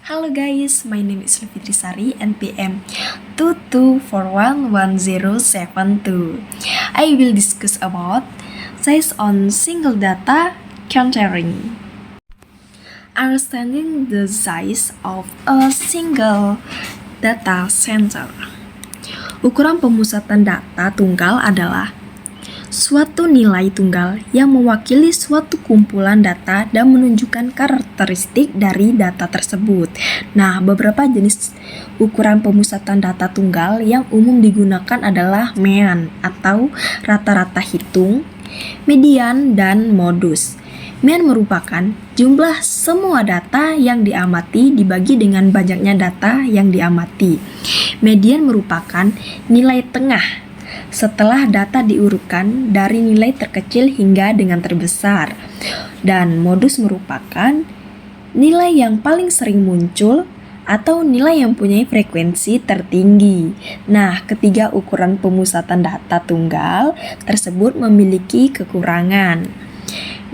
Hello guys, my name is Lufitri Sari, NPM 22411072. I will discuss about size on single data countering. Understanding the size of a single data center. Ukuran pemusatan data tunggal adalah suatu nilai tunggal yang mewakili suatu kumpulan data dan menunjukkan karakteristik dari data tersebut. Nah, beberapa jenis ukuran pemusatan data tunggal yang umum digunakan adalah mean atau rata-rata hitung, median, dan modus. Mean merupakan jumlah semua data yang diamati dibagi dengan banyaknya data yang diamati. Median merupakan nilai tengah setelah data diurutkan dari nilai terkecil hingga dengan terbesar. Dan modus merupakan nilai yang paling sering muncul atau nilai yang punya frekuensi tertinggi. Nah, ketiga ukuran pemusatan data tunggal tersebut memiliki kekurangan.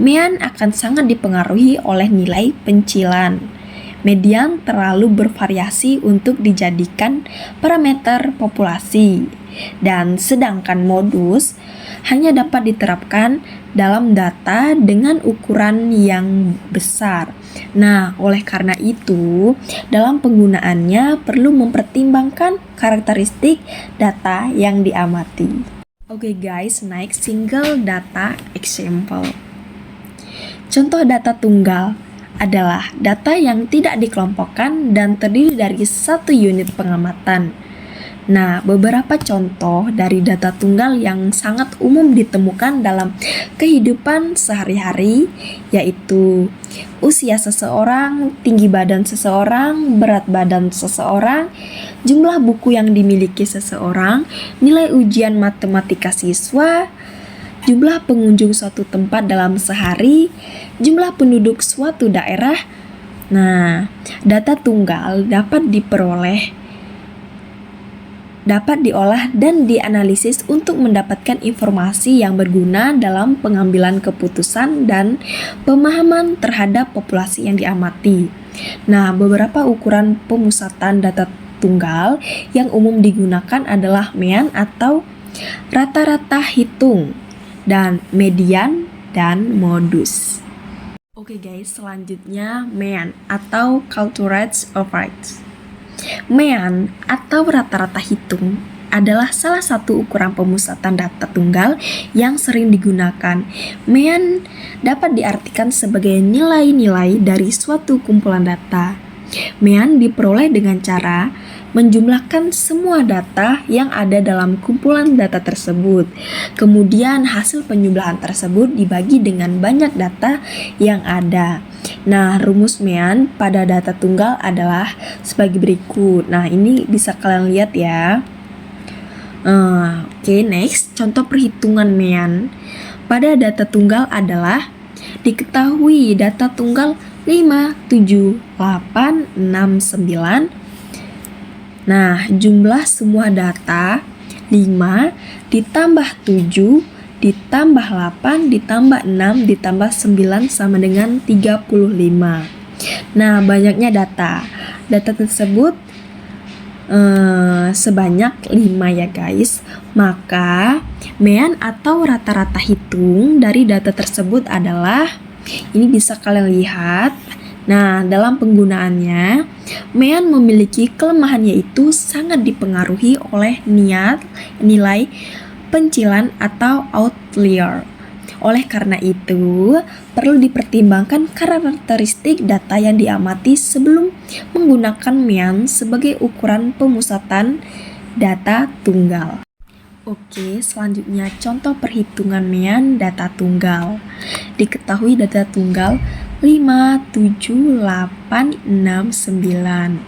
Mean akan sangat dipengaruhi oleh nilai pencilan. Median terlalu bervariasi untuk dijadikan parameter populasi. Dan sedangkan modus hanya dapat diterapkan dalam data dengan ukuran yang besar. Nah, oleh karena itu, dalam penggunaannya perlu mempertimbangkan karakteristik data yang diamati. Oke guys, next single data example. Contoh data tunggal adalah data yang tidak dikelompokkan dan terdiri dari satu unit pengamatan. Nah, beberapa contoh dari data tunggal yang sangat umum ditemukan dalam kehidupan sehari-hari yaitu usia seseorang, tinggi badan seseorang, berat badan seseorang, jumlah buku yang dimiliki seseorang, nilai ujian matematika siswa, jumlah pengunjung suatu tempat dalam sehari, jumlah penduduk suatu daerah. Nah, data tunggal dapat diolah dan dianalisis untuk mendapatkan informasi yang berguna dalam pengambilan keputusan dan pemahaman terhadap populasi yang diamati. Nah, beberapa ukuran pemusatan data tunggal yang umum digunakan adalah mean atau rata-rata hitung, dan median, dan modus. Oke guys, selanjutnya mean atau cultured average. Mean atau rata-rata hitung adalah salah satu ukuran pemusatan data tunggal yang sering digunakan. Mean dapat diartikan sebagai nilai-nilai dari suatu kumpulan data. Mean diperoleh dengan cara menjumlahkan semua data yang ada dalam kumpulan data tersebut. Kemudian hasil penjumlahan tersebut dibagi dengan banyak data yang ada. Nah, rumus mean pada data tunggal adalah sebagai berikut. Nah, ini bisa kalian lihat ya. Oke, next, contoh perhitungan mean pada data tunggal adalah diketahui data tunggal 5, 7, 8, 6, 9. Nah, jumlah semua data 5 ditambah 7 ditambah 8 ditambah 6 ditambah 9 sama dengan 35. Nah, banyaknya data. Data tersebut sebanyak 5 ya guys. Maka mean atau rata-rata hitung dari data tersebut adalah, ini bisa kalian lihat. Nah, dalam penggunaannya, mean memiliki kelemahan yaitu sangat dipengaruhi oleh nilai pencilan atau outlier. Oleh karena itu, perlu dipertimbangkan karakteristik data yang diamati sebelum menggunakan mean sebagai ukuran pemusatan data tunggal. Oke, selanjutnya contoh perhitungan mean data tunggal. Diketahui data tunggal 5, 7, 8, 6, 9.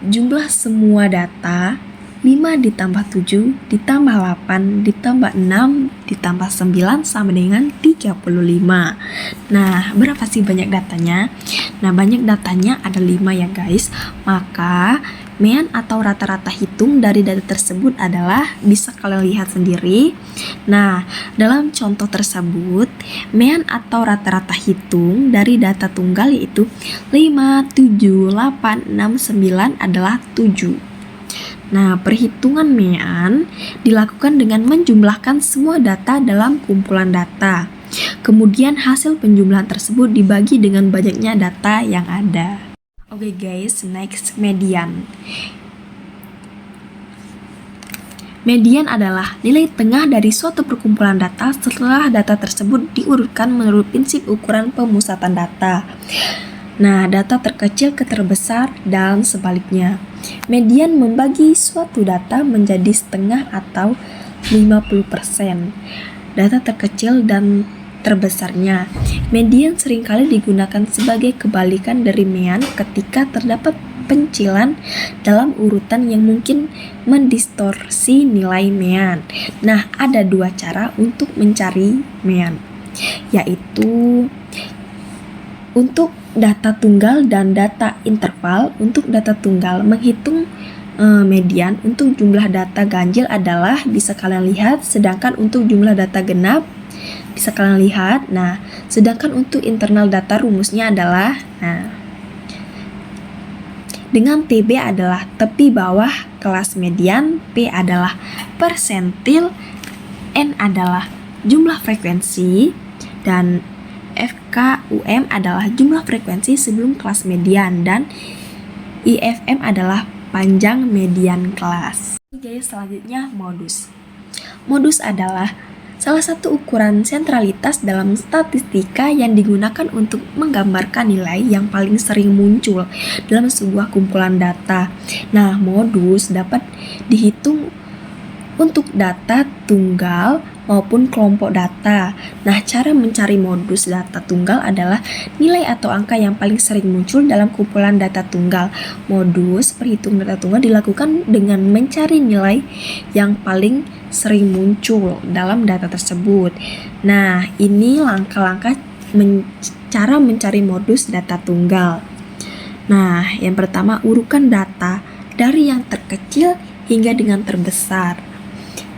Jumlah semua data 5 ditambah 7 ditambah 8 ditambah 6 ditambah 9 sama dengan 35. Nah, berapa sih banyak datanya? Nah, banyak datanya ada 5 ya guys. Maka median atau rata-rata hitung dari data tersebut adalah, bisa kalian lihat sendiri. Nah, dalam contoh tersebut, median atau rata-rata hitung dari data tunggal yaitu 5, 7, 8, 6, 9 adalah 7. Nah, perhitungan median dilakukan dengan menjumlahkan semua data dalam kumpulan data. Kemudian hasil penjumlahan tersebut dibagi dengan banyaknya data yang ada. Oke guys, next median. Median adalah nilai tengah dari suatu perkumpulan data setelah data tersebut diurutkan menurut prinsip ukuran pemusatan data. Nah, data terkecil ke terbesar dan sebaliknya. Median membagi suatu data menjadi setengah atau 50%. Data terkecil dan terbesarnya. Median seringkali digunakan sebagai kebalikan dari median ketika terdapat pencilan dalam urutan yang mungkin mendistorsi nilai median. Nah, ada 2 cara untuk mencari median, yaitu untuk data tunggal dan data interval. Untuk data tunggal, menghitung median untuk jumlah data ganjil adalah, bisa kalian lihat, sedangkan untuk jumlah data genap bisa kalian lihat. Nah, sedangkan untuk internal data rumusnya adalah, dengan TB adalah tepi bawah kelas median, P adalah persentil, N adalah jumlah frekuensi, dan FKUM adalah jumlah frekuensi sebelum kelas median, dan IFM adalah panjang median kelas. Oke, selanjutnya modus. Modus adalah salah satu ukuran sentralitas dalam statistika yang digunakan untuk menggambarkan nilai yang paling sering muncul dalam sebuah kumpulan data. Nah, modus dapat dihitung untuk data tunggal maupun kelompok data. Nah, cara mencari modus data tunggal adalah nilai atau angka yang paling sering muncul dalam kumpulan data tunggal. Modus perhitungan data tunggal dilakukan dengan mencari nilai yang paling sering muncul dalam data tersebut. Nah, ini langkah-langkah cara mencari modus data tunggal. Nah, yang pertama, urukan data dari yang terkecil hingga dengan terbesar.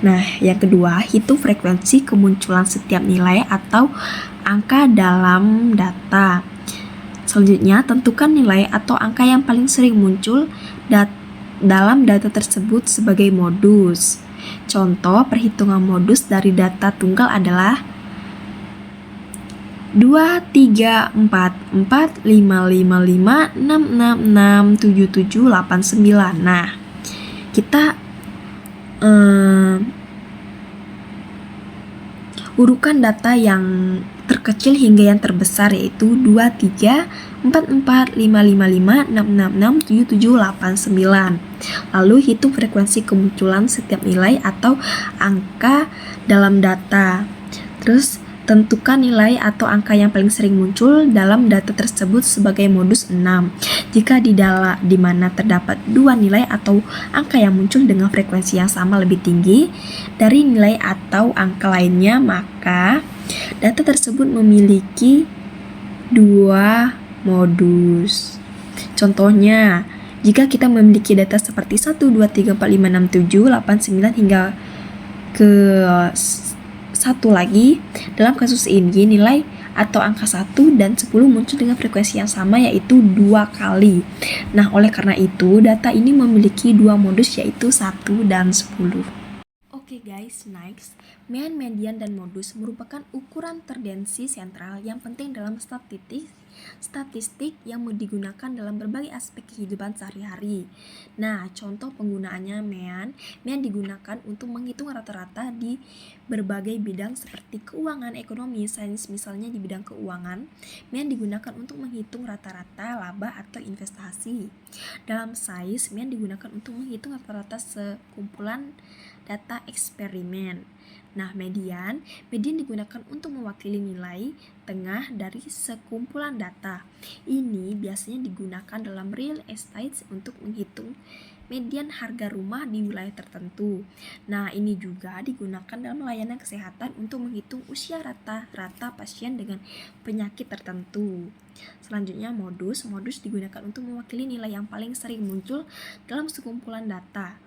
Nah, yang kedua, hitung frekuensi kemunculan setiap nilai atau angka dalam data. Selanjutnya, tentukan nilai atau angka yang paling sering muncul dalam data tersebut sebagai modus. Contoh perhitungan modus dari data tunggal adalah 2, 3, 4, 4, 5, 5, 5, 6, 6, 6, 7, 7, 8, 9. Nah, kita urukan data yang terkecil hingga yang terbesar, yaitu 2, 3, 4, 4, 5, 5, 5, 6, 6, 6, 7, 7, 8, 9. Lalu hitung frekuensi kemunculan setiap nilai atau angka dalam data. Terus tentukan nilai atau angka yang paling sering muncul dalam data tersebut sebagai modus 6. Jika di mana terdapat 2 nilai atau angka yang muncul dengan frekuensi yang sama lebih tinggi dari nilai atau angka lainnya, maka data tersebut memiliki 2 modus. Contohnya, jika kita memiliki data seperti 1, 2, 3, 4, 5, 6, 7, 8, 9 hingga ke 1 lagi, dalam kasus ini nilai atau angka 1 dan 10 muncul dengan frekuensi yang sama, yaitu 2 kali. Nah, oleh karena itu data ini memiliki 2 modus, yaitu 1 dan 10. Oke guys, next. Median dan modus merupakan ukuran tendensi sentral yang penting dalam statistik yang digunakan dalam berbagai aspek kehidupan sehari-hari. Nah, contoh penggunaannya median digunakan untuk menghitung rata-rata di berbagai bidang seperti keuangan, ekonomi, sains. Misalnya di bidang keuangan, median digunakan untuk menghitung rata-rata laba atau investasi. Dalam sains, median digunakan untuk menghitung rata-rata sekumpulan data eksperimen. Nah, median digunakan untuk mewakili nilai tengah dari sekumpulan data. Ini biasanya digunakan dalam real estate untuk menghitung median harga rumah di wilayah tertentu. Nah, ini juga digunakan dalam layanan kesehatan untuk menghitung usia rata-rata pasien dengan penyakit tertentu. Selanjutnya, modus digunakan untuk mewakili nilai yang paling sering muncul dalam sekumpulan data.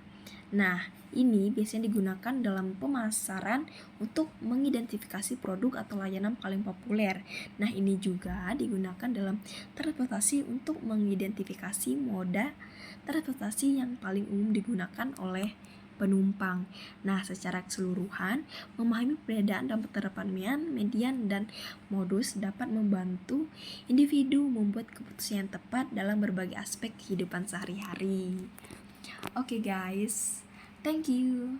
Nah, ini biasanya digunakan dalam pemasaran untuk mengidentifikasi produk atau layanan paling populer. Nah, ini juga digunakan dalam transportasi untuk mengidentifikasi moda transportasi yang paling umum digunakan oleh penumpang. Nah, secara keseluruhan, memahami perbedaan dalam penerapan median dan modus dapat membantu individu membuat keputusan yang tepat dalam berbagai aspek kehidupan sehari-hari. Oke guys, thank you.